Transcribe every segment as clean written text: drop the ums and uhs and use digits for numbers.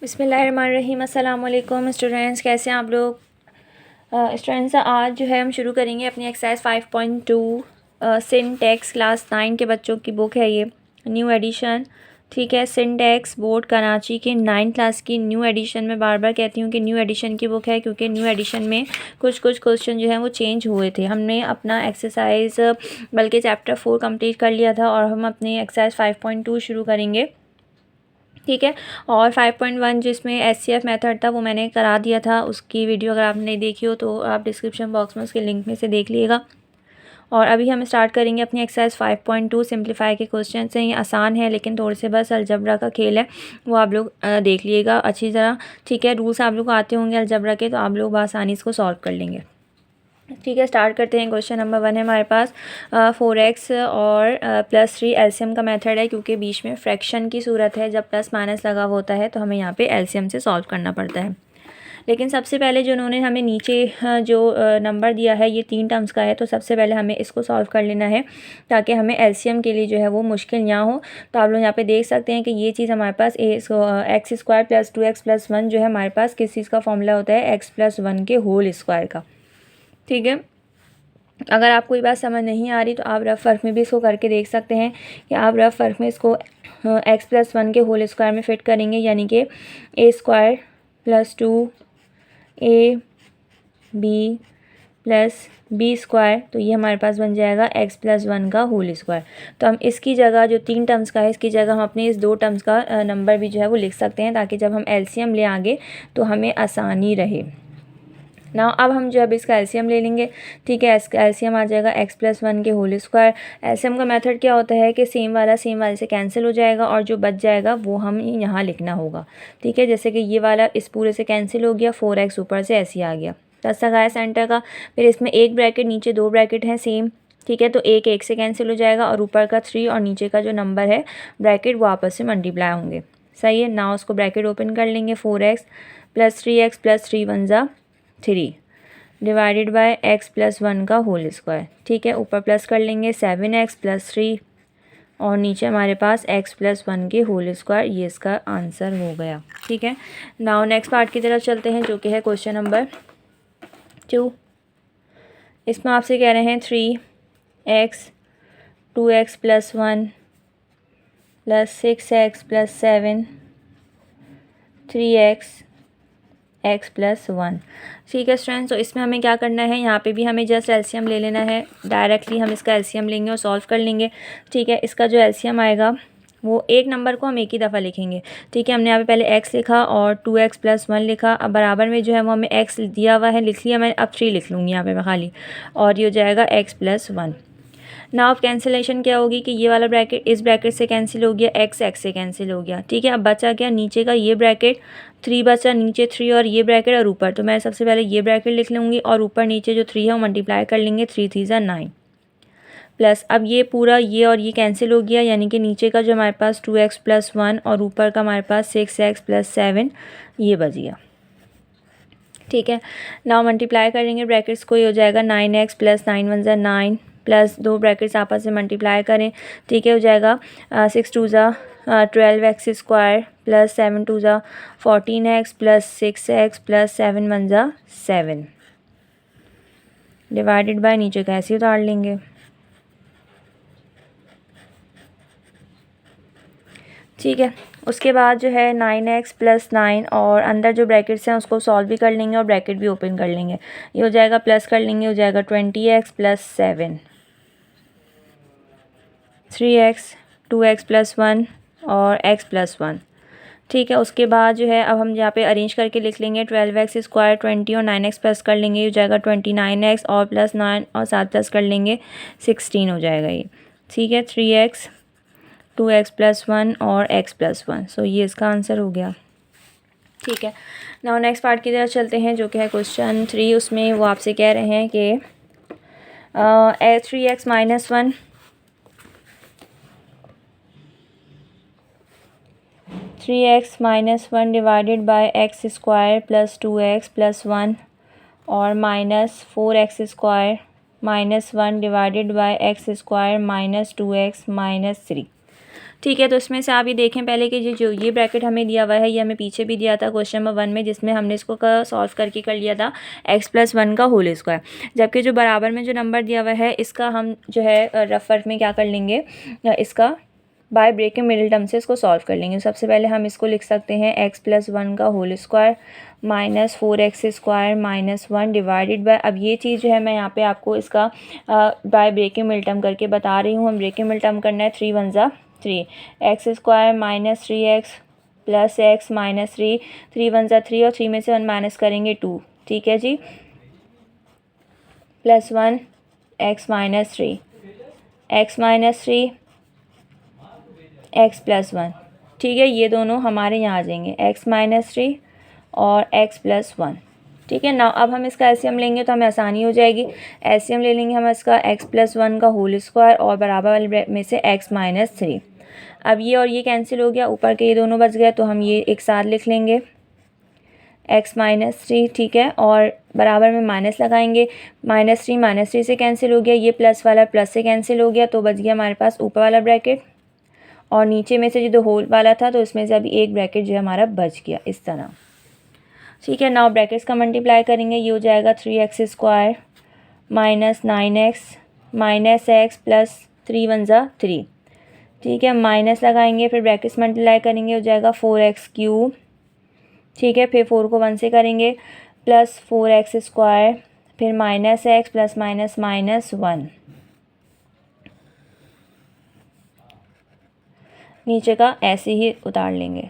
बिस्मिल्लाहिर्रहमानिर्रहीम। अस्सलाम वालेकुम स्टूडेंट्स, कैसे हैं आप लोग। स्टूडेंट्स, आज जो है हम शुरू करेंगे अपनी एक्सरसाइज 5.2 सिंटेक्स क्लास 9 के बच्चों की बुक है ये, न्यू एडिशन। ठीक है, सिंटेक्स बोर्ड कराची की 9 क्लास की न्यू एडिशन। में बार बार कहती हूँ कि न्यू एडिशन की बुक है, क्योंकि न्यू एडिशन में कुछ क्वेश्चन जो हैं वो चेंज हुए थे। हमने अपना एक्सरसाइज बल्कि चैप्टर 4 कंप्लीट कर लिया था और हम अपनी एक्सरसाइज 5.2 शुरू करेंगे। ठीक है, और 5.1 जिसमें SCF मेथड था वो मैंने करा दिया था। उसकी वीडियो अगर आपने नहीं देखी हो तो आप डिस्क्रिप्शन बॉक्स में उसके लिंक में से देख लीजिएगा। और अभी हम स्टार्ट करेंगे अपनी एक्सरसाइज 5.2। सिंप्लीफाई के क्वेश्चन हैं, ये आसान है लेकिन थोड़े से बस अलजबरा का खेल है, वो आप लोग देख लीजिएगा अच्छी तरह। ठीक है, रूल्स आप लोग को आते होंगे अलजबरा के, तो आप लोग आसानी इसको सॉल्व कर लेंगे। ठीक है, स्टार्ट करते हैं। क्वेश्चन नंबर 1 है हमारे पास 4x और +3 एलसीएम का मेथड है, क्योंकि बीच में फ्रैक्शन की सूरत है, जब प्लस माइनस लगा होता है तो हमें यहाँ पे एलसीएम से सॉल्व करना पड़ता है। लेकिन सबसे पहले जो उन्होंने हमें नीचे जो नंबर दिया है ये 3 टर्म्स का है, तो सबसे पहले हमें इसको सॉल्व कर लेना है ताकि हमें एलसीएम के लिए जो है वो मुश्किल ना हो। तो आप लोग यहाँ पे देख सकते हैं कि ये चीज़ हमारे पास x² + 2x + 1 जो है हमारे पास किस चीज़ का फॉर्मूला होता है, x + 1 के होल स्क्वायर का। ठीक है, अगर आपको ये बात समझ नहीं आ रही तो आप रफ वर्क में भी इसको करके देख सकते हैं कि आप रफ वर्क में इसको x + 1 के होल स्क्वायर में फिट करेंगे, यानी कि a² + 2ab + b², तो ये हमारे पास बन जाएगा x + 1 का होल स्क्वायर। तो हम इसकी जगह जो 3 टर्म्स का है इसकी जगह हम अपने इस 2 टर्म्स का नंबर भी जो है वो लिख सकते हैं, ताकि जब हम एलसीएम ले आगे तो हमें आसानी रहे ना। अब हम जो है इसका एलसीएम ले लेंगे। ठीक है, इसका एलसीएम आ जाएगा x + 1 के होल स्क्वायर। एलसीएम का मेथड क्या होता है कि सेम वाला से कैंसिल हो जाएगा और जो बच जाएगा वो हम यहाँ लिखना होगा। ठीक है, जैसे कि ये वाला इस पूरे से कैंसिल हो गया, 4x ऊपर से ऐसे ही आ गया, 10 तक आया सेंटर का। फिर इसमें एक ब्रैकेट नीचे 2 ब्रैकेट हैं सेम। ठीक है, तो एक से कैंसिल हो जाएगा और ऊपर का 3 और नीचे का जो नंबर है ब्रैकेट वो आपस में मल्टीप्लाई होंगे। सही है ना, उसको ब्रैकेट ओपन कर लेंगे। 4x + 3x + 3 × 1 = 3 divided by x + 1 का होल स्क्वायर। ठीक है, ऊपर प्लस कर लेंगे 7x + 3 और नीचे हमारे पास x + 1 के होल स्क्वायर। ये इसका आंसर हो गया। ठीक है, नाउ नेक्स्ट पार्ट की तरफ चलते हैं, जो कि है क्वेश्चन नंबर 2। इसमें आपसे कह रहे हैं 3x 2x + 1 + 6x + 7 3x x + 1। ठीक है स्टूडेंट्स, तो इसमें हमें क्या करना है, यहाँ पे भी हमें जस्ट एलसीएम ले लेना है। डायरेक्टली हम इसका एलसीएम लेंगे और सॉल्व कर लेंगे। ठीक है, इसका जो एलसीएम आएगा वो एक नंबर को हम एक ही दफ़ा लिखेंगे। ठीक है, हमने यहाँ पे पहले x लिखा और 2x + 1 लिखा। अब बराबर में जो है वो हमें x दिया हुआ है, लिख लिया मैंने। अब 3 लिख लूँगी यहाँ पे मैं खाली, और ये हो जाएगा x + 1। ना अब कैंसिलेशन क्या होगी कि ये वाला ब्रैकेट इस ब्रैकेट से कैंसिल हो गया, x से कैंसिल हो गया। ठीक है, अब बचा क्या, नीचे का ये ब्रैकेट 3 बचा, नीचे 3 और ये ब्रैकेट और ऊपर। तो मैं सबसे पहले ये ब्रैकेट लिख लूँगी और ऊपर नीचे जो 3 है वो मल्टीप्लाई कर लेंगे। 3 × 3 = 9 प्लस अब ये पूरा ये और ये कैंसिल हो गया, यानी कि नीचे का जो हमारे पास 2x + 1 और ऊपर का हमारे पास 6x + 7 ये बच गया। ठीक है, नाउ मल्टीप्लाई करेंगे ब्रैकेट्स को, ये हो जाएगा 9x + 9 × 1 = 9 प्लस 2 ब्रैकेट्स आपस में मल्टीप्लाई करें। ठीक है, हो जाएगा 6 × 2 = 12x² + 7 × 2 = 14x + 6x + 7 × 1 = 7 divided by नीचे का ऐसे उतार लेंगे। ठीक है, उसके बाद जो है 9x + 9 और अंदर जो ब्रैकेट्स हैं उसको सॉल्व भी कर लेंगे और ब्रैकेट भी ओपन कर लेंगे। ये हो जाएगा प्लस कर लेंगे, हो जाएगा 20x + 7 3x 2x + 1 और x + 1। ठीक है, उसके बाद जो है अब हम यहाँ पे अरेंज करके लिख लेंगे। 12x² 20 और 9x प्लस कर लेंगे, ये हो जाएगा 29x और + 9 और 7 प्लस कर लेंगे 16 हो जाएगा ये। ठीक है, 3x 2x + 1 और x + 1। सो ये इसका आंसर हो गया। ठीक है, नाउ नेक्स्ट पार्ट की तरफ चलते हैं, जो कि है क्वेश्चन 3। उसमें वो आपसे कह रहे हैं कि 3x - 1 3x - 1 divided by x² + 2x + 1 और -4x² - 1 divided by x² - 2x - 3। ठीक है, तो इसमें से आप ये देखें पहले कि जो ये ब्रैकेट हमें दिया हुआ है ये हमें पीछे भी दिया था क्वेश्चन नंबर 1 में, जिसमें हमने इसको सॉल्व करके कर लिया था x+1 का होल स्क्वायर। जबकि जो बराबर में जो नंबर दिया हुआ है इसका हम जो है रफ वर्क में क्या कर लेंगे, इसका बाय ब्रेकिंग मिडिल टर्म से इसको सॉल्व कर लेंगे। सबसे पहले हम इसको लिख सकते हैं x+1 का whole square -4x² -1 divided by, अब ये चीज़ जो है मैं यहाँ पे आपको इसका बाय ब्रेकिंग मिडिल टर्म करके बता रही हूँ। हम ब्रेकिंग मिडिल टर्म करना है 3 × 1 = 3, x² -3x + x -3, 3 × 1 = 3 और 3 में से 1 माइनस करेंगे 2, ठीक है जी, +1 x -3 x -3 x+1, ठीक है, ये दोनों हमारे यहाँ आ जाएंगे x -3 और x+1, ठीक है ना। अब हम इसका एलसीएम लेंगे तो हमें आसानी हो जाएगी। एलसीएम ले लेंगे हम इसका x+1 का होल स्क्वायर और बराबर वाले ब्रैकेट में से x -3। अब ये और ये कैंसिल हो गया, ऊपर के ये दोनों बच गए, तो हम ये एक साथ लिख लेंगे x -3, ठीक है, और बराबर में माइनस लगाएंगे, -3 से कैंसिल हो गया, ये प्लस वाला प्लस से कैंसिल हो गया, तो बच गया हमारे पास ऊपर वाला ब्रैकेट और नीचे में से जो होल वाला था तो इसमें से अभी एक ब्रैकेट जो है हमारा बच गया इस तरह, ठीक है। नाउ ब्रैकेट्स का मल्टीप्लाई करेंगे, ये हो जाएगा 3x² -9x -x + 3 × 1 = 3, ठीक है, माइनस लगाएंगे, फिर ब्रैकेट्स मल्टीप्लाई करेंगे, हो जाएगा 4x3, ठीक है, फिर 4 को 1 से करेंगे +4x², फिर -x + -1, नीचे का ऐसे ही उतार लेंगे,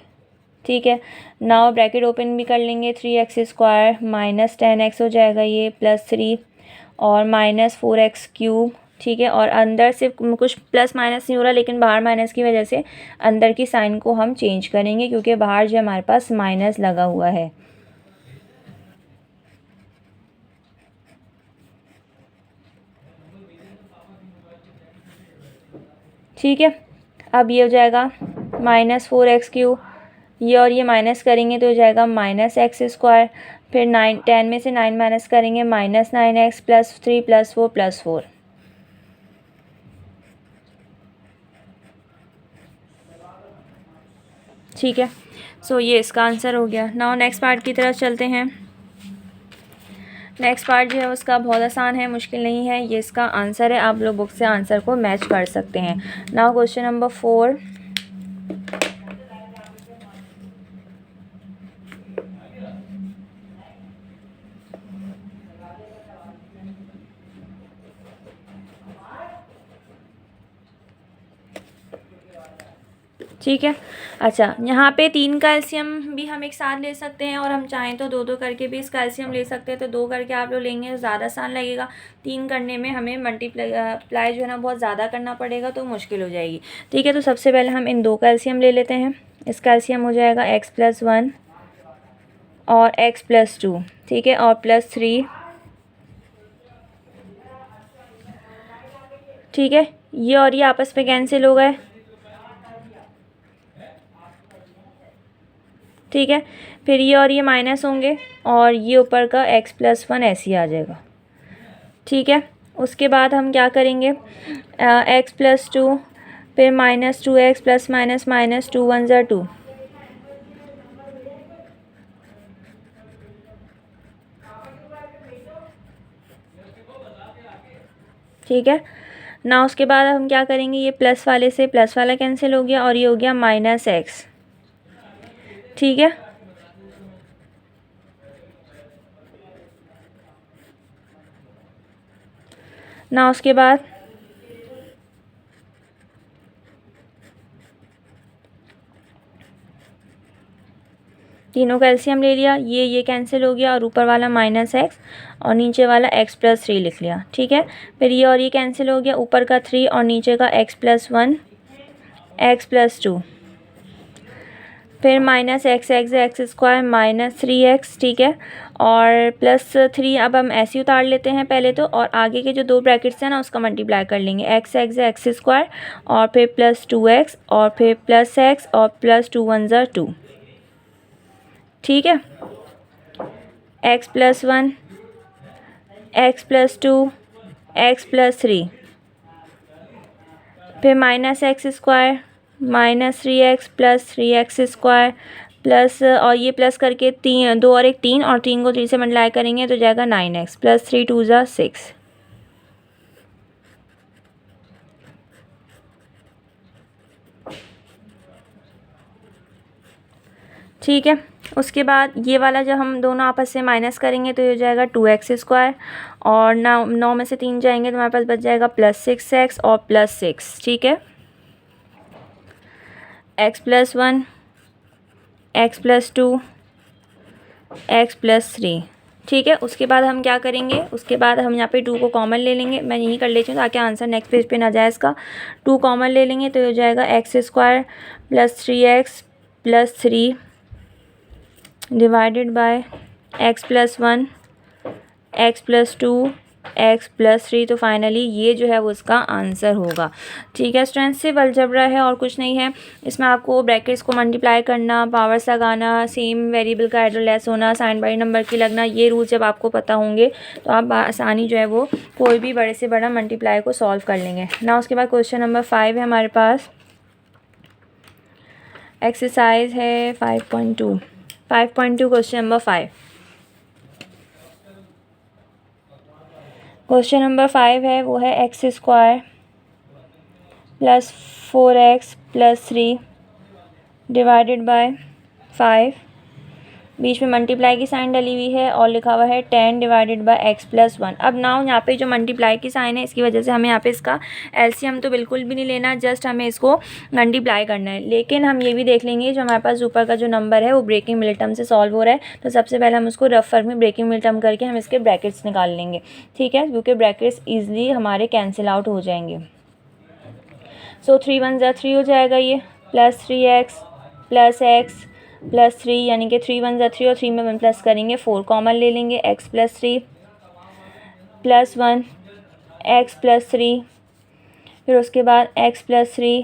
ठीक है। नाउ ब्रैकेट ओपन भी कर लेंगे, 3x² -10x हो जाएगा ये +3 और -4x3, ठीक है, और अंदर से कुछ प्लस माइनस नहीं हो रहा लेकिन बाहर माइनस की वजह से अंदर की साइन को हम चेंज करेंगे क्योंकि बाहर जो हमारे पास माइनस लगा हुआ है, ठीक है। अब ये हो जाएगा -4x3, ये और ये माइनस करेंगे तो हो जाएगा -x², फिर 10 में से 9 माइनस करेंगे -9x +3 + 4 + 4, ठीक है। सो ये इसका आंसर हो गया। नाउ नेक्स्ट पार्ट की तरफ चलते हैं। नेक्स्ट पार्ट जो है उसका बहुत आसान है, मुश्किल नहीं है, ये इसका आंसर है, आप लोग बुक से आंसर को मैच कर सकते हैं। नाउ क्वेश्चन नंबर 4, ठीक है। अच्छा, यहाँ पे 3 का एलसीएम भी हम एक साथ ले सकते हैं और हम चाहें तो 2-2 करके भी इसका एलसीएम ले सकते हैं, तो 2 करके आप लोग लेंगे तो ज़्यादा आसान लगेगा। 3 करने में हमें मल्टीप्लाई जो है ना बहुत ज़्यादा करना पड़ेगा तो मुश्किल हो जाएगी, ठीक है। तो सबसे पहले हम इन 2 का एलसीएम ले लेते हैं। इसका एलसीएम हो जाएगा x+1 और x+2, ठीक है, और +3, ठीक है, ये और ये आपस में कैंसिल हो गए, ठीक है, फिर ये और ये माइनस होंगे और ये ऊपर का x+1 ऐसे ही आ जाएगा, ठीक है। उसके बाद हम क्या करेंगे, x+2, फिर -2x + -2 × 1 = 2, ठीक है ना। उसके बाद हम क्या करेंगे, ये प्लस वाले से प्लस वाला कैंसिल हो गया और ये हो गया -x, ठीक है। ना उसके बाद तीनों का एलसीएम ले लिया, ये कैंसिल हो गया और ऊपर वाला -x और नीचे वाला x+3 लिख लिया, ठीक है। फिर ये और ये कैंसिल हो गया, ऊपर का 3 और नीचे का x+1 x+2, फिर -x x² -3x, ठीक है, और +3 अब हम ऐसे ही उतार लेते हैं पहले तो, और आगे के जो 2 ब्रैकेट्स हैं ना उसका मल्टीप्लाई कर लेंगे, x x² और फिर +2x और फिर +x और +2 × 1 = 2, ठीक है, x+1 x+2 x+3, फिर -x², -3x plus 3x square plus और ये प्लस करके 3 2 और 1 3 और 3 को 3 से मल्टीप्लाई करेंगे तो जाएगा 9x प्लस 3 2 ज़ा 6। ठीक है, उसके बाद ये वाला जब हम दोनों आपस से माइनस करेंगे तो ये हो जाएगा 2x स्क्वायर और 9 में से 3 जाएंगे तो हमारे पास बच जाएगा प्लस 6x और प्लस 6। ठीक है, x plus 1 x plus 2 x plus 3। ठीक है, उसके बाद हम क्या करेंगे, उसके बाद हम यहाँ पे 2 को कॉमन ले लेंगे। मैं यहीं कर लेती हूँ ताकि आंसर नेक्स्ट पेज पे ना जाए इसका। 2 कॉमन ले लेंगे तो हो जाएगा x square plus 3x plus 3 divided by x plus 1 x plus 2 x plus 3। तो फाइनली ये जो है वो उसका आंसर होगा। ठीक है स्टूडेंट्स, सिर्फ अलजबरा है और कुछ नहीं है। इसमें आपको ब्रैकेट्स को मल्टीप्लाई करना, पावर्स लगाना, सेम वेरिएबल का एडर लेस होना, साइन बाई नंबर की लगना, ये रूल जब आपको पता होंगे तो आप आसानी जो है वो कोई भी बड़े से बड़ा मल्टीप्लाई को सॉल्व कर लेंगे ना। उसके बाद क्वेश्चन नंबर 5 है हमारे पास, एक्सरसाइज है 5.2 क्वेश्चन नंबर 5। क्वेश्चन नंबर 5 है वो है x square plus 4x plus 3 divided by 5, बीच में मल्टीप्लाई की साइन डली हुई है और लिखा हुआ है 10 डिवाइडेड बाय x प्लस 1। अब नाउ यहाँ पे जो मल्टीप्लाई की साइन है इसकी वजह से हमें यहाँ पे इसका एलसीएम तो बिल्कुल भी नहीं लेना, जस्ट हमें इसको मल्टीप्लाई करना है। लेकिन हम ये भी देख लेंगे जो हमारे पास ऊपर का जो नंबर है वो ब्रेकिंग मिडिल टर्म से सॉल्व हो रहा है, तो सबसे पहले हम उसको रफ फॉर्म में ब्रेकिंग मिडिल टर्म करके हम इसके ब्रैकेट्स निकाल लेंगे। ठीक है, क्योंकि ब्रैकेट्स ईजिली हमारे कैंसिल आउट हो जाएंगे। सो 3 1 ज़ा 3 हो जाएगा ये, plus 3x plus x plus 3 यानी कि 3 1 ज़ा 3 और 3 में 1 प्लस करेंगे, 4 कॉमन ले लेंगे, x plus 3 plus 1 x plus 3, फिर उसके बाद x प्लस 3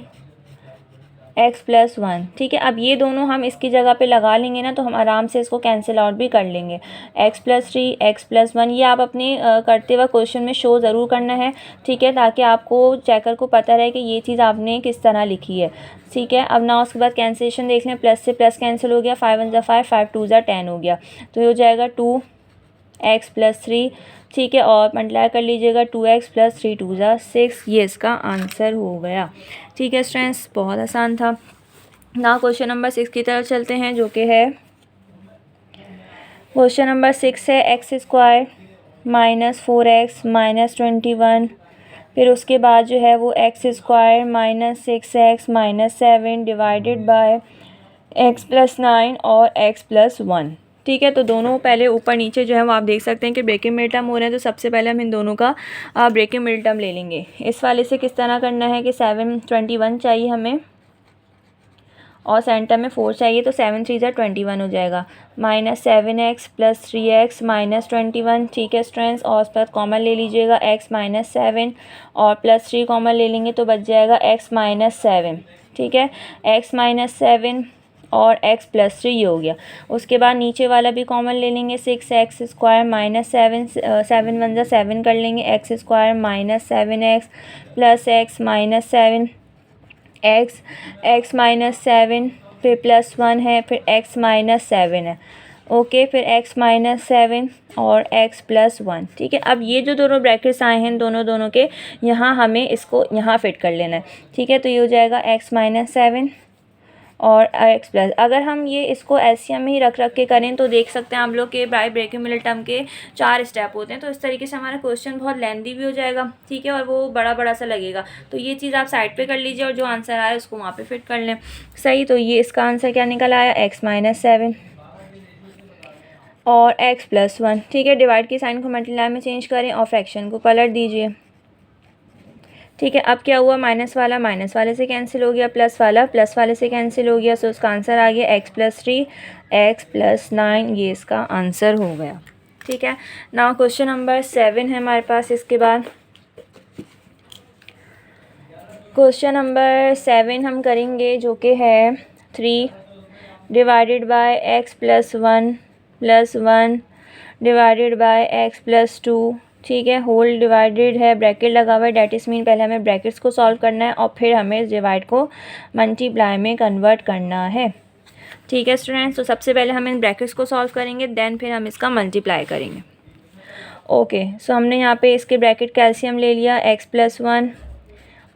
x प्लस 1। ठीक है, अब ये दोनों हम इसकी जगह पे लगा लेंगे ना तो हम आराम से इसको कैंसिल आउट भी कर लेंगे। x प्लस 3 x प्लस 1 ये आप अपने करते हुए क्वेश्चन में शो ज़रूर करना है। ठीक है, ताकि आपको चेकर को पता रहे कि ये चीज़ आपने किस तरह लिखी है। ठीक है, अब ना उसके बाद कैंसिलेशन देख लें, प्लस से प्लस कैंसिल हो गया, 5 1 ज़ा 5 5 2 ज़ा 10 हो गया, तो ये हो जाएगा 2x प्लस 3। ठीक है, और मल्टीप्लाई कर लीजिएगा 2x प्लस 3 2 ज़ा 6, ये इसका आंसर हो गया। ठीक है स्टूडेंट्स, बहुत आसान था ना। क्वेश्चन नंबर 6 की तरफ चलते हैं जो कि है क्वेश्चन नंबर 6 है x square minus 4x minus 21, फिर उसके बाद जो है वो x square minus 6x minus 7 divided by x plus 9 और x प्लस 1। ठीक है, तो दोनों पहले ऊपर नीचे जो है वो आप देख सकते हैं कि ब्रेकिंग मिडिल टर्म हो रहे हैं, तो सबसे पहले हम इन दोनों का ब्रेकिंग मिडिल टर्म ले लेंगे। इस वाले से किस तरह करना है कि 721 चाहिए हमें और सेंटर में 4 चाहिए, तो 7 3 ज़ा 21 हो जाएगा, minus 7x plus 3x minus 21। ठीक है स्टूडेंट्स, और उस पर कॉमन ले लीजिएगा x माइनस 7 और प्लस 3 कॉमन ले लेंगे तो बच जाएगा x माइनस 7। ठीक है, x माइनस 7 और x प्लस 3 ये हो गया। उसके बाद नीचे वाला भी कॉमन ले लेंगे, 6x स्क्वायर माइनस 7 7 1 ज़ा 7 कर लेंगे, x square minus 7x plus x minus 7 x minus 7 फिर प्लस 1 है, फिर x माइनस 7 है। ओके, फिर x माइनस 7 और x प्लस 1। ठीक है, अब ये जो दोनों ब्रैकेट्स आए हैं दोनों के यहाँ हमें इसको यहाँ फिट कर लेना है। ठीक है, तो ये हो जाएगा x माइनस 7 और x प्लस, अगर हम ये इसको एलसीएम में ही रख के करें तो देख सकते हैं आप लोग के बाय ब्रेकिंग मिडिल टर्म के 4 स्टेप होते हैं, तो इस तरीके से हमारा क्वेश्चन बहुत लेंदी भी हो जाएगा। ठीक है, और वो बड़ा सा लगेगा, तो ये चीज़ आप साइड पे कर लीजिए और जो आंसर आया उसको वहाँ पे फिट कर लें। सही, तो ये इसका आंसर क्या निकल आया, x माइनस 7 और x प्लस 1। ठीक है, डिवाइड की साइन को मल्टीप्लाई में चेंज करें और फ्रैक्शन को पलट दीजिए। ठीक है, अब क्या हुआ, माइनस वाले से कैंसिल हो गया, प्लस वाले से कैंसिल हो गया, सो उसका आंसर आ गया x प्लस 3 x प्लस 9, ये इसका आंसर हो गया। ठीक है, नाउ क्वेश्चन नंबर 7 है हमारे पास। इसके बाद क्वेश्चन नंबर 7 हम करेंगे जो कि है 3 divided by x plus 1 divided by x plus 2 ठीक है, होल डिवाइडेड है, ब्रैकेट लगा हुआ है, डेट इज मीन पहले हमें ब्रैकेट्स को सॉल्व करना है और फिर हमें इस डिवाइड को मल्टीप्लाई में कन्वर्ट करना है। ठीक है स्टूडेंट्स, तो सबसे पहले हम इन ब्रैकेट्स को सॉल्व करेंगे, देन फिर हम इसका मल्टीप्लाई करेंगे। ओके, सो हमने यहाँ पे इसके ब्रैकेट कैल्शियम ले लिया x+1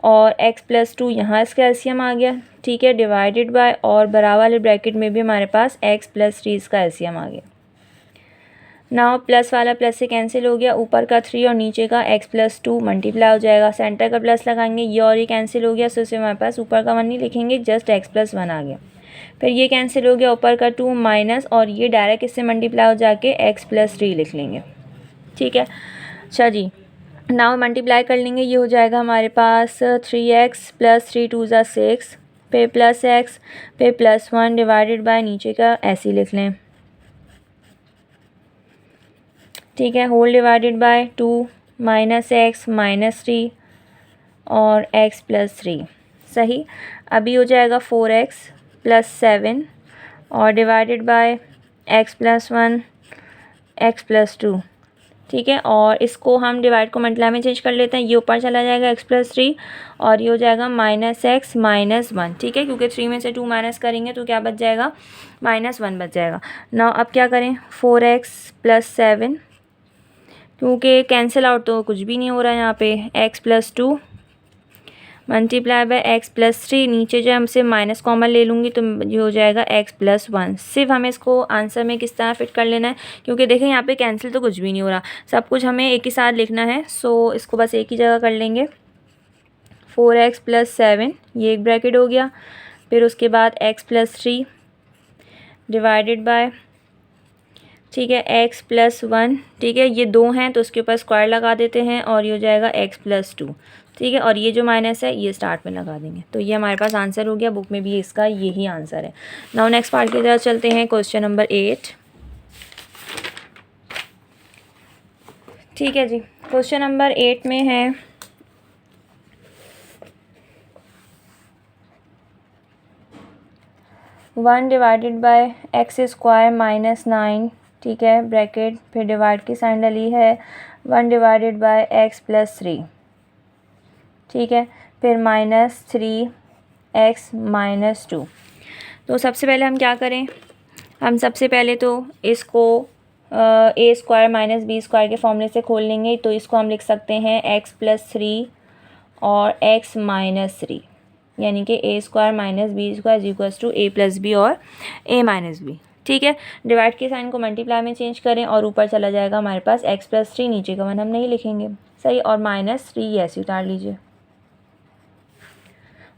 और x+2 यहाँ इसका एलसीएम आ गया। ठीक है, डिवाइडेड बाय और बराबर वाले ब्रैकेट में भी हमारे पास x+3 इसका एलसीएम आ गया। नाउ प्लस वाला प्लस से कैंसिल हो गया, ऊपर का 3 और नीचे का x+2 मल्टीप्लाई हो जाएगा, सेंटर का प्लस लगाएंगे, ये और ये कैंसिल हो गया, सो इसमें हमारे पास ऊपर का 1 नहीं लिखेंगे, जस्ट x+1 आ गया। फिर ये कैंसिल हो गया, ऊपर का 2 माइनस और ये डायरेक्ट इससे मल्टीप्लाई हो जाके x+3 लिख लेंगे। ठीक है, अच्छा जी, नाउ मल्टीप्लाई कर लेंगे, ये हो जाएगा हमारे पास 3x + 3 2 = 6, फिर प्लस x, फिर +1 डिवाइडेड बाय नीचे का ऐसे ही लिख लें। ठीक है, होल डिवाइडेड बाय 2 -x -3 और x+3 सही। अभी हो जाएगा 4x + 7 और डिवाइडेड बाय x+1 x+2। ठीक है, और इसको हम डिवाइड को मल्टीप्लाई में चेंज कर लेते हैं, ये ऊपर चला जाएगा x+3 और ये हो जाएगा -x -1। ठीक है, क्योंकि 3 में से 2 माइनस करेंगे तो क्या बच जाएगा, -1 बच जाएगा। नाउ अब क्या करें, 4x + 7, क्योंकि कैंसिल आउट तो कुछ भी नहीं हो रहा है यहाँ पे, x+2 मल्टीप्लाई बाय x+3, नीचे जो हमसे माइनस कॉमन ले लूँगी तो ये हो जाएगा x+1। सिर्फ हमें इसको आंसर में किस तरह फिट कर लेना है, क्योंकि देखें यहाँ पे कैंसिल तो कुछ भी नहीं हो रहा, सब कुछ हमें एक ही साथ लिखना है, सो इसको बस एक ही जगह कर लेंगे। 4x + 7 ये एक ब्रैकेट हो गया, फिर उसके बाद x+3 डिवाइडेड बाय, ठीक है, x+1। ठीक है, ये 2 हैं तो उसके ऊपर स्क्वायर लगा देते हैं और ये हो जाएगा x+2। ठीक है, और ये जो माइनस है ये स्टार्ट में लगा देंगे, तो ये हमारे पास आंसर हो गया, बुक में भी इसका यही आंसर है। नाउ नेक्स्ट पार्ट की तरफ चलते हैं, क्वेश्चन नंबर 8। ठीक है जी, क्वेश्चन नंबर 8 में है 1 डिवाइडेड बाय x² - 9। ठीक है, ब्रैकेट, फिर डिवाइड की साइन डली है, 1 डिवाइडेड बाय x+3। ठीक है, फिर -3x - 2। तो सबसे पहले हम क्या करें, हम सबसे पहले तो इसको a² - b² के फॉर्मूले से खोल लेंगे, तो इसको हम लिख सकते हैं x+3 और x - 3, यानी कि a² - b² = a + b और a - b। ठीक है, डिवाइड के साइन को मल्टीप्लाई में चेंज करें और ऊपर चला जाएगा हमारे पास x+3, नीचे का 1 हम नहीं लिखेंगे, सही, और -3 ऐसे उतार लीजिए।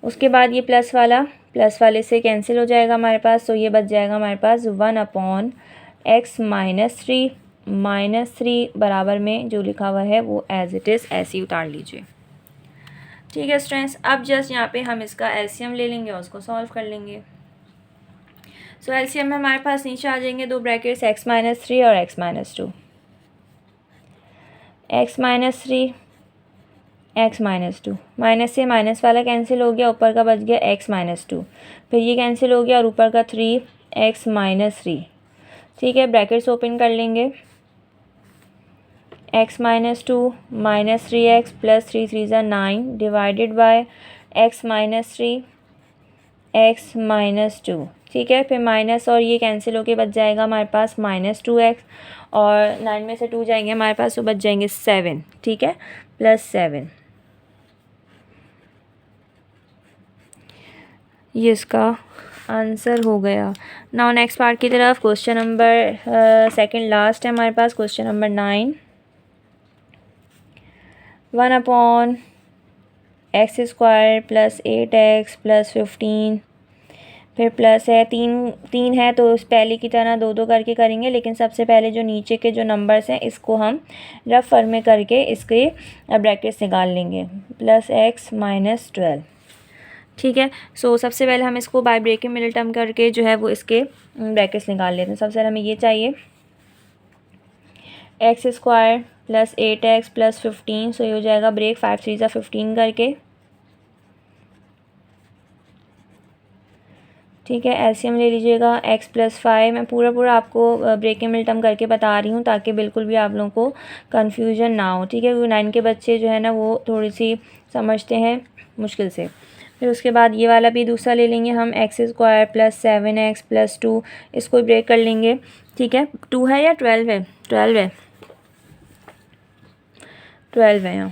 उसके बाद ये प्लस वाले से कैंसिल हो जाएगा हमारे पास, तो ये बच जाएगा हमारे पास 1/x - 3 बराबर में जो लिखा हुआ है वो एज इट इज़ ऐसे ही उतार लीजिए। ठीक है स्टूडेंट्स, अब जस्ट यहाँ पे हम इसका एलसीएम ले लेंगे और उसको सॉल्व कर लेंगे। सो एलसीएम में हमारे पास नीचे आ जाएंगे 2 ब्रैकेट्स, x - 3 और x - 2। x - 3 x - 2, माइनस से माइनस वाला कैंसिल हो गया, ऊपर का बच गया x - 2, फिर ये कैंसिल हो गया और ऊपर का 3x - 3। ठीक है, ब्रैकेट्स ओपन कर लेंगे, x - 2 -3x + 3 3 = 9 divided by x - 3 x - 2। ठीक है, फिर माइनस और ये कैंसिल होके बच जाएगा हमारे पास -2x, और 9 में से 2 जाएंगे हमारे पास तो बच जाएंगे 7। ठीक है, +7, ये इसका आंसर हो गया। नाउ नेक्स्ट पार्ट की तरफ, क्वेश्चन नंबर सेकंड लास्ट है हमारे पास, क्वेश्चन नंबर 9। 1/x² + 8x + 15, फिर प्लस है, 3 है तो उस पहले की तरह 2 करके करेंगे, लेकिन सबसे पहले जो नीचे के जो नंबर्स हैं इसको हम रफ फॉर्म में करके इसके ब्रैकेट्स निकाल लेंगे, +x - 12। ठीक है, सो सबसे पहले हम इसको बाय ब्रेकिंग मिडिल टर्म करके जो है वो इसके ब्रैकेट्स निकाल लेते हैं। सबसे पहले हमें ये चाहिए x² + 8x + 15, सो ये हो जाएगा ब्रेक 5 3 = 15 करके, ठीक है। एलसीएम ले लीजिएगा x + 5। मैं पूरा आपको ब्रेकिंग मिनटर्म करके बता रही हूँ ताकि बिल्कुल भी आप लोगों को कन्फ्यूजन ना हो, ठीक है, क्योंकि 9 के बच्चे जो है ना वो थोड़ी सी समझते हैं मुश्किल से। फिर उसके बाद ये वाला भी दूसरा ले लेंगे हम, x² + 7x + 2, इसको ब्रेक कर लेंगे, ठीक है। 2 है या 12 है? 12 है, 12 है यहाँ,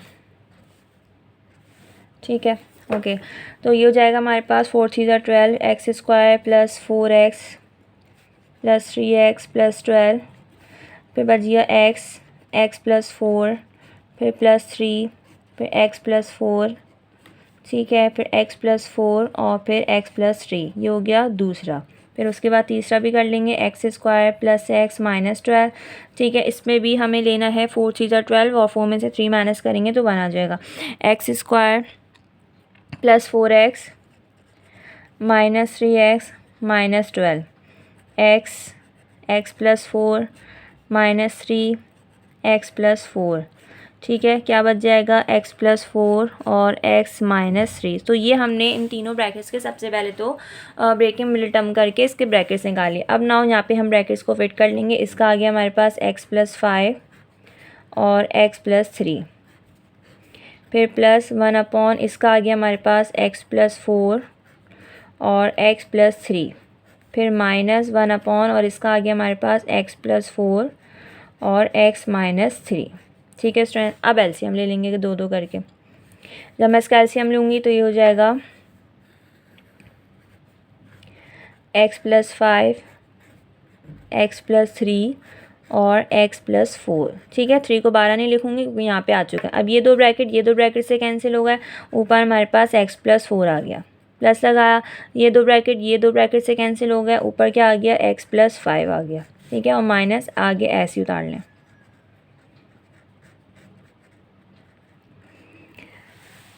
ठीक है। ओके, तो ये हो जाएगा हमारे पास 4 × 3 = 12, x² + 4x + 3x + 12, फिर बच गया x + 4, फिर +3, फिर x + 4, ठीक है, फिर x + 4 और फिर x + 3, ये हो गया दूसरा। फिर उसके बाद तीसरा भी कर लेंगे, x² + x - 12, ठीक है। इसमें भी हमें लेना है 4 × 3 = 12 और 4 में से 3 माइनस करेंगे तो 1 आ जाएगा। x² + 4x - 3x - 12, x + 4 - 3 x + 4, ठीक है। क्या बच जाएगा? x + 4 और x - 3। तो ये हमने इन तीनों ब्रैकेट्स के सबसे पहले तो ब्रेकिंग मिनटर्म करके इसके ब्रैकेट्स निकाले। अब नाउ यहाँ पे हम ब्रैकेट्स को फिट कर लेंगे। इसका आ गया हमारे पास x + 5 और x + 3, फिर +1 इसका आ गया हमारे पास x + 4 और x + 3, फिर -1 और इसका आ गया हमारे पास x + 4 और x - 3, ठीक है स्टूडेंट। अब एलसीएम ले लेंगे 2 करके। जब मैं इसका एलसीएम लूँगी तो ये हो जाएगा x + 5, x + 3 और x + 4, ठीक है। 3 को 12 नहीं लिखूँगी क्योंकि यहाँ पे आ चुका है। अब ये दो ब्रैकेट से कैंसिल हो गए, ऊपर हमारे पास x + 4 आ गया, प्लस लगाया, ये दो ब्रैकेट से कैंसिल हो गए, ऊपर क्या आ गया? x + 5 आ गया, ठीक है, और माइनस आगे ऐसे उतार लें,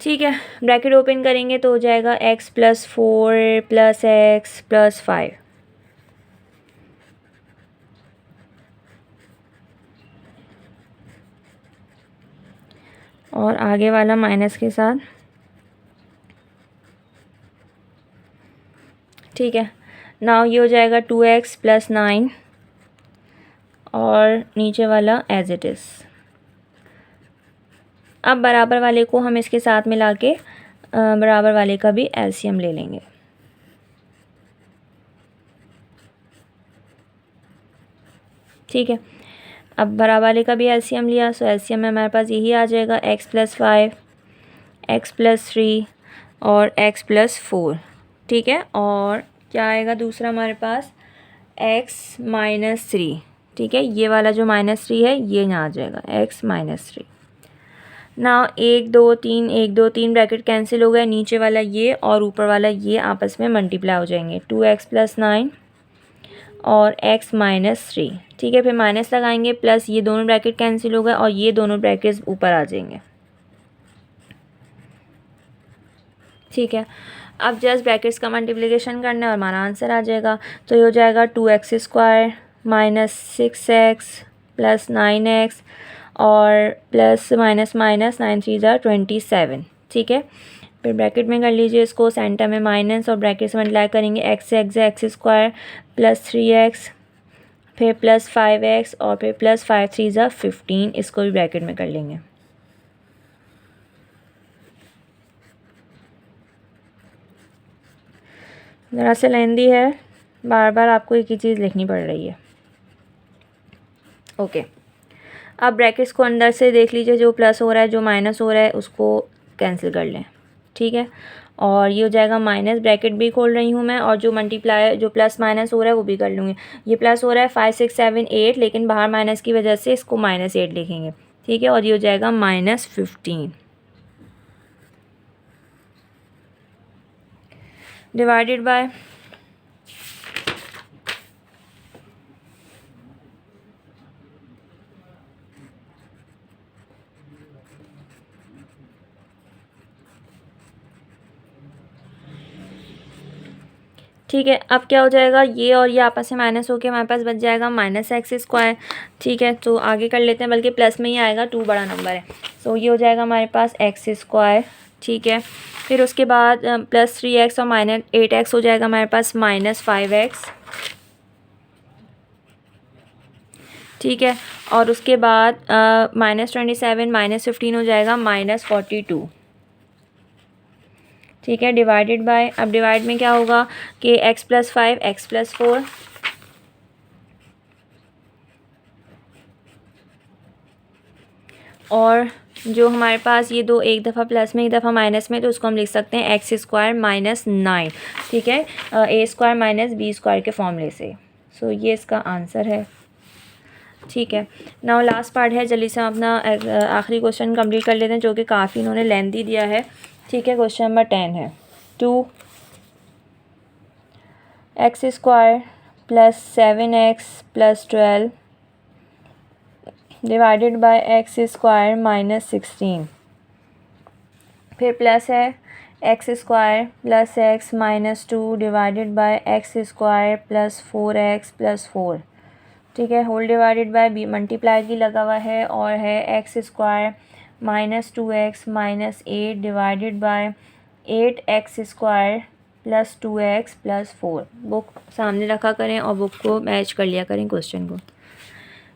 ठीक है। ब्रैकेट ओपन करेंगे तो हो जाएगा x + 4 + x + 5, और आगे वाला माइनस के साथ, ठीक है। नाउ ये हो जाएगा 2x + 9 और नीचे वाला एज इट इज़। अब बराबर वाले को हम इसके साथ मिला के बराबर वाले का भी एलसीएम ले लेंगे, ठीक है। अब बराबर वाले का भी एलसीएम लिया, सो एलसीएम में हमारे पास यही आ जाएगा x + 5, x + 3 और x + 4, ठीक है। और क्या आएगा दूसरा हमारे पास? x - 3, ठीक है। ये वाला जो -3 है ये यहाँ आ जाएगा x - 3। ना 1 2 3 1 2 3 ब्रैकेट कैंसिल हो गया, नीचे वाला ये और ऊपर वाला ये आपस में मल्टीप्लाई हो जाएंगे, 2x + 9 और x - 3, ठीक है। फिर माइनस लगाएंगे, प्लस ये दोनों ब्रैकेट कैंसिल हो गए और ये दोनों ब्रैकेट्स ऊपर आ जाएंगे, ठीक है। अब जस्ट ब्रैकेट्स का मल्टीप्लिकेशन करना है और हमारा आंसर आ जाएगा। तो ये हो जाएगा 2x² - 6x + 9x और प्लस माइनस 9 3 = 27, ठीक है। फिर ब्रैकेट में कर लीजिए इसको, सेंटर में माइनस और ब्रैकेट से मल्टीप्लाई करेंगे, x² + 3x, फिर +5x और फिर +5 3 = 15, इसको भी ब्रैकेट में कर लेंगे। ज़रा से लेंदी है, बार बार आपको एक ही चीज़ लिखनी पड़ रही है, ओके। अब ब्रैकेट्स को अंदर से देख लीजिए, जो प्लस हो रहा है जो माइनस हो रहा है उसको कैंसिल कर लें, ठीक है। और ये हो जाएगा माइनस, ब्रैकेट भी खोल रही हूँ मैं, और जो मल्टीप्लाई जो प्लस माइनस हो रहा है वो भी कर लूँगी। ये प्लस हो रहा है 5 6 7 8, लेकिन बाहर माइनस की वजह से इसको -8 लिखेंगे, ठीक है। और ये हो जाएगा -15 डिवाइडेड बाय ठीक है। अब क्या हो जाएगा, ये और ये आपस में माइनस होकर हमारे पास बच जाएगा -x², ठीक है। तो आगे कर लेते हैं, बल्कि प्लस में ही आएगा, 2 बड़ा नंबर है, तो ये हो जाएगा हमारे पास x², ठीक है। फिर उसके बाद +3x और -8x हो जाएगा हमारे पास -5x, ठीक है। और उसके बाद -27 -15 हो जाएगा -42, ठीक है। डिवाइडेड बाय, अब डिवाइड में क्या होगा कि x+5 x+4, और जो हमारे पास ये दो एक दफ़ा प्लस में एक दफ़ा माइनस में, तो उसको हम लिख सकते हैं x² -9, ठीक है, a² - b² के फॉर्मूले से। सो ये इसका आंसर है, ठीक है। नाउ लास्ट पार्ट है, जल्दी से हम अपना आखिरी क्वेश्चन कंप्लीट कर लेते हैं, जो कि काफ़ी इन्होंने लेंथी दिया है, ठीक है। क्वेश्चन नंबर 10 है 2x² + 7x + 12 divided by x² -16, फिर प्लस है x² + x - 2 divided by x² + 4x + 4, ठीक है। Whole divided by B multiply की लगा हुआ है, और है x² - 2x - 8 divided by 8x² + 2x + 4। Book सामने रखा करें और बुक को मैच कर लिया करें क्वेश्चन को,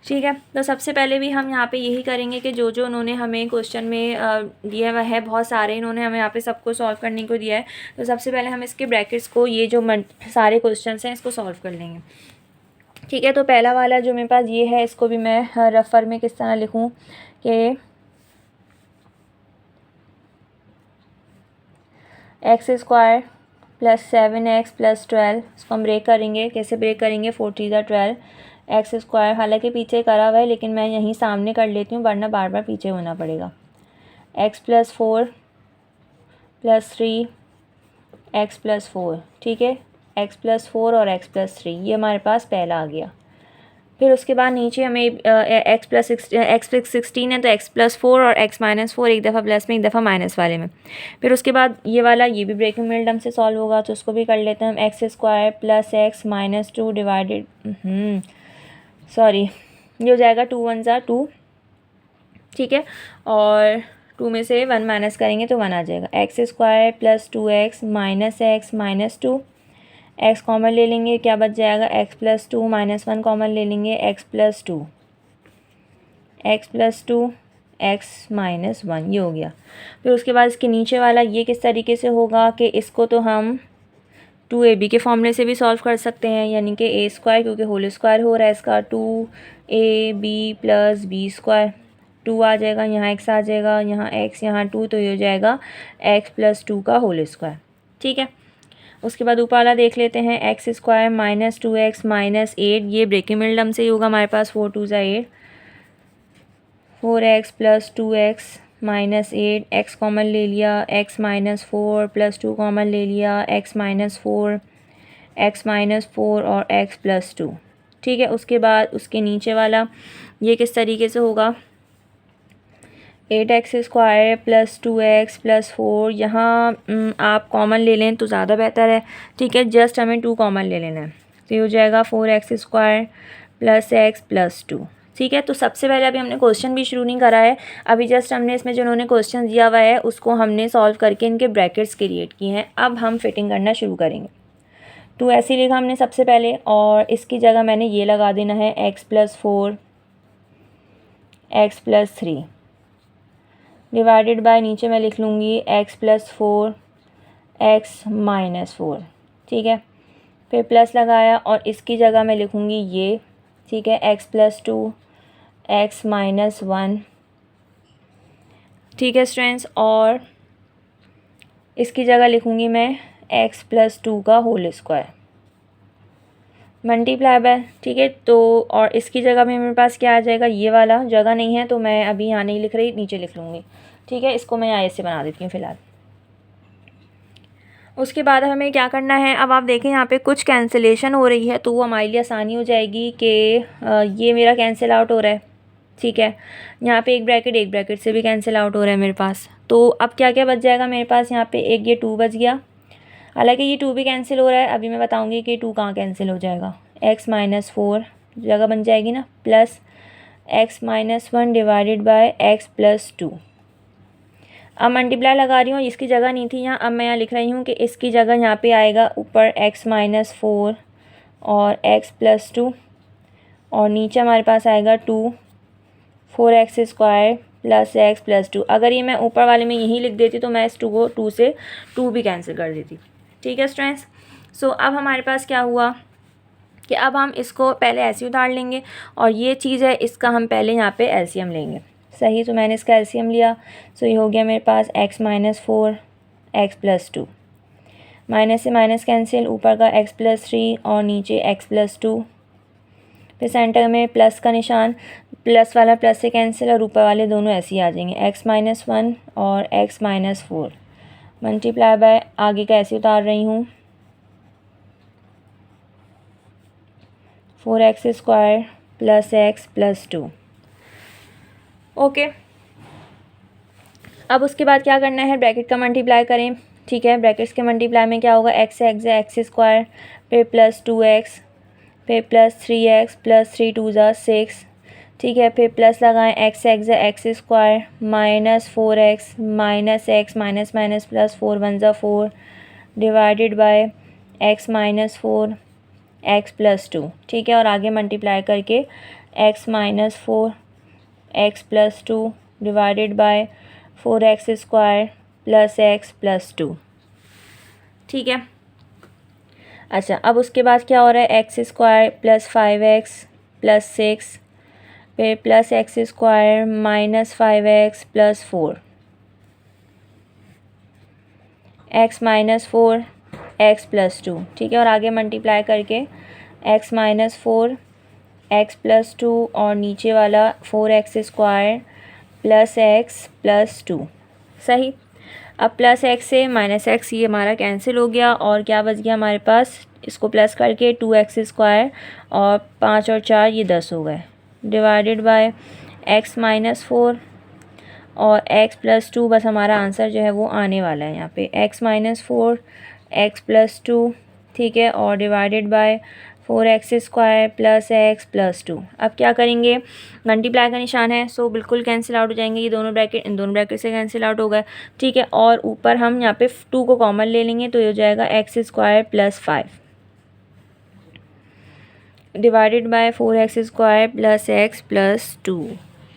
ठीक है। तो सबसे पहले भी हम यहाँ पे यही करेंगे कि जो जो उन्होंने हमें क्वेश्चन में दिया हुआ है, बहुत सारे इन्होंने हमें यहाँ पे सबको सॉल्व करने को दिया है। तो सबसे पहले हम इसके ब्रैकेट्स को, ये जो सारे क्वेश्चंस हैं, इसको सॉल्व कर लेंगे, ठीक है। तो पहला वाला जो मेरे पास ये है, इसको भी मैं रफर में किस तरह लिखूँ कि x² + 7x + 12, इसको हम ब्रेक करेंगे। कैसे ब्रेक करेंगे, 4 3 12, x², हालांकि पीछे करा हुआ है लेकिन मैं यहीं सामने कर लेती हूँ, वरना बार बार पीछे होना पड़ेगा। x + 4 + 3 x + 4, ठीक है। x + 4 और x + 3, ये हमारे पास पहला आ गया। फिर उसके बाद नीचे हमें x + 16 है, तो x + 4 और x - 4, एक दफ़ा प्लस में एक दफ़ा माइनस वाले में। फिर उसके बाद ये वाला, ये भी ब्रेकिंग मिडल से सॉल्व होगा, तो उसको भी कर लेते हैं हम। x² + x - 2 डिवाइडेड, सॉरी, ये हो जाएगा 2 1 ज़ा 2, ठीक है। और 2 में से 1 माइनस करेंगे तो 1 आ जाएगा। x² + 2x - x - 2, x common ले लेंगे, क्या बच जाएगा, x + 2 - 1 कॉमन ले लेंगे, x + 2 x - 1, ये हो गया। फिर उसके बाद इसके नीचे वाला ये किस तरीके से होगा कि इसको तो हम 2ab के फॉर्मूले से भी सॉल्व कर सकते हैं, यानी कि a², क्योंकि होल स्क्वायर हो रहा है इसका, 2ab + b², 2 आ जाएगा, यहाँ x आ जाएगा, यहाँ x, यहाँ 2, तो ये हो जाएगा x + 2 का होल स्क्वायर, ठीक है। उसके बाद ऊपर वाला देख लेते हैं, x² - 2x - 8, ये ब्रेकिंग मिडल से ही होगा हमारे पास, 4 2 ज़ा 8, 4x + 2x - 8, x कॉमन ले लिया, x - 4 + 2 कॉमन ले लिया, x - 4 और x + 2, ठीक है। उसके बाद उसके नीचे वाला ये किस तरीके से होगा, 8x² + 2x + 4, यहाँ आप कॉमन ले लें तो ज़्यादा बेहतर है, ठीक है। जस्ट हमें 2 कॉमन ले लेना है, तो ये हो जाएगा 4x² + x + 2, ठीक है। तो सबसे पहले अभी हमने क्वेश्चन भी शुरू नहीं करा है, अभी जस्ट हमने इसमें जो उन्होंने क्वेश्चन दिया हुआ है उसको हमने सॉल्व करके इनके ब्रैकेट्स क्रिएट किए हैं। अब हम फिटिंग करना शुरू करेंगे। तो ऐसे लिखा हमने सबसे पहले, और इसकी जगह मैंने ये लगा देना है x + 4 x + 3 डिवाइडेड बाय, नीचे मैं लिख लूँगी x + 4 x - 4, ठीक है। फिर प्लस लगाया और इसकी जगह मैं लिखूँगी ये, ठीक है, x + 2 x - 1, ठीक है स्टूडेंट्स। और इसकी जगह लिखूँगी मैं x + 2 का होल स्क्वायर मल्टीप्लाई बाय, ठीक है। तो और इसकी जगह में मेरे पास क्या आ जाएगा, ये वाला, जगह नहीं है तो मैं अभी यहाँ नहीं लिख रही, नीचे लिख लूँगी, ठीक है। इसको मैं यहाँ ऐसे बना देती हूँ फ़िलहाल। उसके बाद हमें क्या करना है, अब आप देखें यहाँ पे कुछ कैंसिलेशन हो रही है, तो वो हमारे लिए आसानी हो जाएगी कि ये मेरा कैंसिल आउट हो रहा है, ठीक है। यहाँ पे एक ब्रैकेट से भी कैंसिल आउट हो रहा है मेरे पास। तो अब क्या क्या बच जाएगा मेरे पास, यहाँ पे एक ये 2 बच गया, हालांकि ये 2 भी कैंसिल हो रहा है, अभी मैं बताऊँगी कि 2 कहाँ कैंसिल हो जाएगा। x - 4 जगह बन जाएगी ना, plus x - 1 divided by x + 2। अब मल्टीप्लाई लगा रही हूँ, इसकी जगह नहीं थी यहाँ, अब मैं यहाँ लिख रही हूँ कि इसकी जगह यहाँ पे आएगा ऊपर x-4 और x+2 और नीचे हमारे पास आएगा 2 4x² + x+2। अगर ये मैं ऊपर वाले में यही लिख देती तो मैं इस 2 को 2 से 2 भी कैंसिल कर देती। ठीक है स्टूडेंट्स। सो अब हमारे पास क्या हुआ कि अब हम इसको पहले ऐसे उतार लेंगे और ये चीज़ है इसका हम पहले यहाँ पे एलसीएम लेंगे। सही, तो मैंने इसका एलसीएम लिया। सो ये हो गया मेरे पास x-4 x+2, माइनस से माइनस कैंसिल, ऊपर का x+3 और नीचे x+2, फिर सेंटर में प्लस का निशान, प्लस वाला प्लस से कैंसिल और ऊपर वाले दोनों ऐसे ही आ जाएंगे x-1 और x-4 मल्टीप्लाई बाय आगे का ऐसे उतार रही हूँ 4x² + x+2। ओके, अब उसके बाद क्या करना है, ब्रैकेट का मल्टीप्लाई करें। ठीक है, ब्रैकेट्स के मल्टीप्लाई में क्या होगा, x से x² फिर +2x फिर +3x +3 2 = 6। ठीक है, फिर प्लस लगाएं x से x² -4x -x minus minus plus 4 1 = 4 divided by x-4 x+2। ठीक है, और आगे मल्टीप्लाई करके x-4 x+2 divided by 4x² + x+2। ठीक है, अच्छा अब उसके बाद क्या हो रहा है, x² + 5x + 6 फिर +x² -5x + 4 x-4 x+2। ठीक है, और आगे मल्टीप्लाई करके x-4 x+2 और नीचे वाला 4x² + x+2। सही, अब +x से -x ये हमारा कैंसिल हो गया और क्या बच गया हमारे पास, इसको प्लस करके 2x² और 5 और 4 ये 10 हो गए डिवाइडेड बाय x-4 और x+2। बस हमारा आंसर जो है वो आने वाला है यहाँ पे x-4 x+2। ठीक है, और डिवाइडेड बाय 4x² + x+2। अब क्या करेंगे, मल्टीप्लाई का निशान है सो बिल्कुल कैंसिल आउट हो जाएंगे ये दोनों ब्रैकेट, इन दोनों ब्रैकेट से कैंसिल आउट हो गए। ठीक है, और ऊपर हम यहाँ पे 2 को कॉमन ले लेंगे तो ये हो जाएगा x² + 5 divided by 4x² + x+2।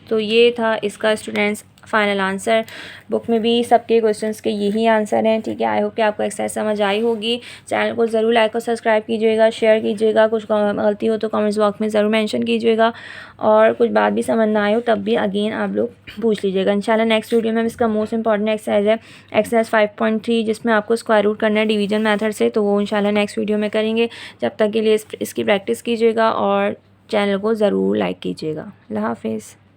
तो ये था इसका स्टूडेंट्स फाइनल आंसर। बुक में भी सबके क्वेश्चंस के यही आंसर हैं। ठीक है, आई होप कि आपको एक्सरसाइज समझ आई होगी। चैनल को ज़रूर लाइक और सब्सक्राइब कीजिएगा, शेयर कीजिएगा, कुछ गलती हो तो कमेंट्स बॉक्स में ज़रूर मेंशन कीजिएगा और कुछ बात भी समझ ना आए हो तब भी अगेन आप लोग पूछ लीजिएगा। इंशाल्लाह नेक्स्ट वीडियो में हम इसका मोस्ट इंपॉर्टेंट एक्सरसाइज है एक्सरसाइज 5.3 जिसमें आपको स्क्वायर रूट करना है डिवीजन मेथड से, तो वो इंशाल्लाह नेक्स्ट वीडियो में करेंगे। जब तक के लिए इसकी प्रैक्टिस कीजिएगा और चैनल को ज़रूर लाइक कीजिएगा। अल्लाह हाफिज़।